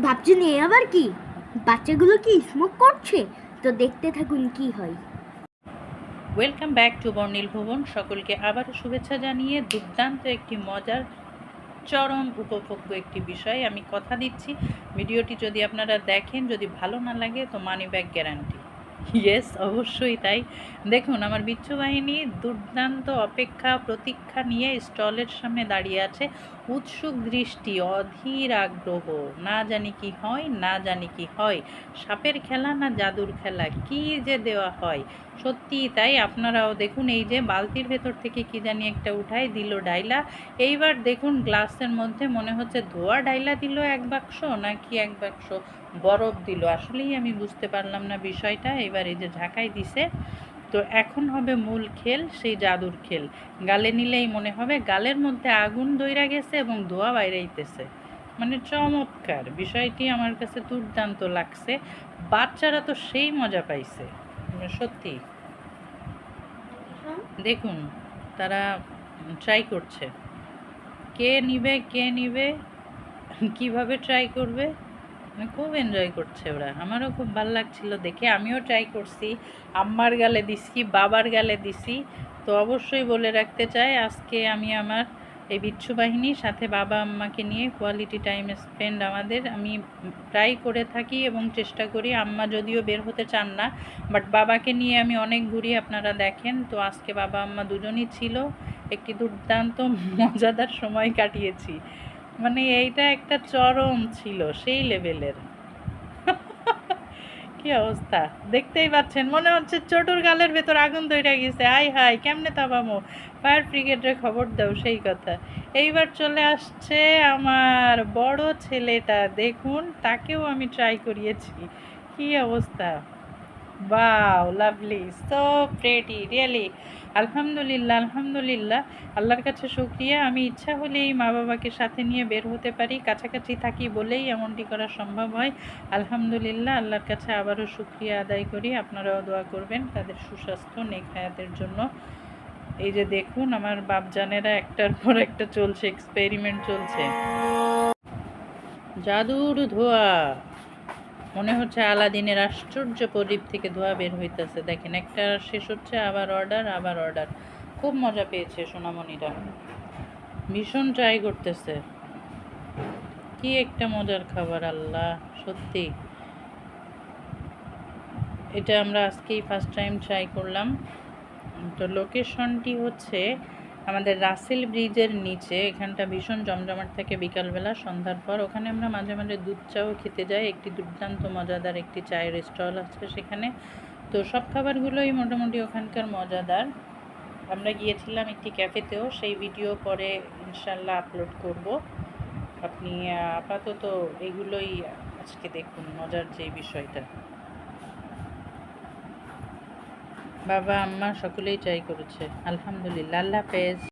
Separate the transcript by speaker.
Speaker 1: ভাবছেন এ আবার কি? বাচ্চাগুলো কি স্মোক করছে? তো দেখতে থাকুন কি হয়।
Speaker 2: ওয়েলকাম ব্যাক টু বর্ণিল ভুবন। সকলকে আবারও শুভেচ্ছা জানিয়ে দুর্দান্ত একটি মজার চরম উপভোগ্য একটি বিষয় আমি কথা দিচ্ছি, ভিডিওটি যদি আপনারা দেখেন, যদি ভালো না লাগে তো মানি ব্যাক গ্যারান্টি। ইয়েস, অবশ্যই তাই। দেখুন, আমার বিচ্ছু বাহিনী দুর্দান্ত অপেক্ষা প্রতীক্ষা নিয়ে স্টলের সামনে দাঁড়িয়ে আছে, উৎসুক দৃষ্টি, অধীর আগ্রহ। না জানি কি হয়, না জানি কি হয়, সাপের খেলা না জাদুর খেলা, কি যে দেওয়া হয়। সত্যি তাই, আপনারাও দেখুন, এই যে বালতির ভেতর থেকে কি জানি একটা উঠাই দিল ডাইলা। এইবার দেখুন, গ্লাসের মধ্যে মনে হচ্ছে ধোয়া ডাইলা দিল এক বাক্স, নাকি এক বাক্স বরফ দিল, আসলেই আমি বুঝতে পারলাম না বিষয়টা। এবার এই যে ঝাঁকাই দিছে, তো এখন হবে মূল খেল, সেই জাদুর খেল। গালে নিলেই মনে হবে গালের মধ্যে আগুন ধইরা গেছে এবং ধোঁয়া বাইরাইতেছে। মানে চমৎকার বিষয়টি, আমার কাছে দুর্দান্ত লাগছে। বাচ্চারা তো সেই মজা পাইছে, মানে সত্যি। দেখুন, তারা ট্রাই করছে, কে নিবে কে নিবে, কিভাবে ট্রাই করবে, মানে খুব এনজয় করছে ওরা। আমারও খুব ভালো লাগছিল দেখে, আমিও ট্রাই করছি। আম্মার গালে দিছি, বাবার গালে দিছি। তো অবশ্যই বলে রাখতে চাই, আজকে আমি আমার এই বিচ্ছু বাহিনীর সাথে বাবা আম্মাকে নিয়ে কোয়ালিটি টাইম স্পেন্ড আমাদের আমি প্রায় করে থাকি এবং চেষ্টা করি। আম্মা যদিও বের হতে চান না, বাট বাবাকে নিয়ে আমি অনেক ঘুরি, আপনারা দেখেন। তো আজকে বাবা আম্মা দুজনই ছিল, একটি দুর্দান্ত মজাদার সময় কাটিয়েছি। মানে এইটা একটা চরম ছিল, সেই লেভেলের। কি অবস্থা দেখতেই পাচ্ছেন, মনে হচ্ছে ছোটর গালের ভেতর আগুন ধরে গেছে। আই হাই, কেমনে তাপামো, ফায়ার ব্রিগেডের খবর দাও, সেই কথা। এইবার চলে আসছে আমার বড় ছেলেটা, দেখুন তাকেও আমি ট্রাই করিয়েছি। কি অবস্থা, wow, lovely, so pretty, really. আলহামদুলিল্লাহ, আলহামদুলিল্লাহ, আল্লাহর কাছে শুকরিয়া। আমি ইচ্ছা হলেই মা বাবাকে সাথে নিয়ে বের হতে পারি, কাছাকাছি থাকি বলেই এমনটি করা সম্ভব হয়। আলহামদুলিল্লাহ, আল্লাহর কাছে আবারও শুকরিয়া আদায় করি। আপনারাও দোয়া করবেন তাদের সুস্বাস্থ্য নেক হায়াতের জন্য। এই যে দেখুন, আমার বাপজানেরা একটার পর একটা চলছে, এক্সপেরিমেন্ট চলছে। জাদুর ধোয়া, মনে হচ্ছে আলাদিনের আশ্চর্য প্রদীপ থেকে ধোঁয়া বের হইতেছে। দেখেন, একটা শেষ হচ্ছে, আবার অর্ডার, আবার অর্ডার। খুব মজা পেয়েছে সোনামণিরা, ভীষণ ট্রাই করতেছে। কি একটা মজার খাবার, আল্লাহ, সত্যি। এটা আমরা আজকেই ফার্স্ট টাইম ট্রাই করলাম। তো লোকেশনটি হচ্ছে আমাদের রাসেল ব্রিজের নিচে। এখানটা ভীষণ জমজমাট থাকে বিকালবেলা, সন্ধ্যার পর। ওখানে আমরা মাঝে মাঝে দুধ চাও খেতে যাই, একটি দুর্দান্ত মজাদার একটি চায়ের স্টল আছে সেখানে। তো সব খাবারগুলোই মোটামুটি ওখানকার মজাদার। আমরা গিয়েছিলাম একটি ক্যাফেতেও, সেই ভিডিও পরে ইনশাল্লাহ আপলোড করব। আপনি আপাতত এগুলোই আজকে দেখুন, মজার যে বিষয়টা। বাবা আম্মা সকলেই ট্রাই করেছে, আলহামদুলিল্লাহ। আল্লাহ হাফেজ।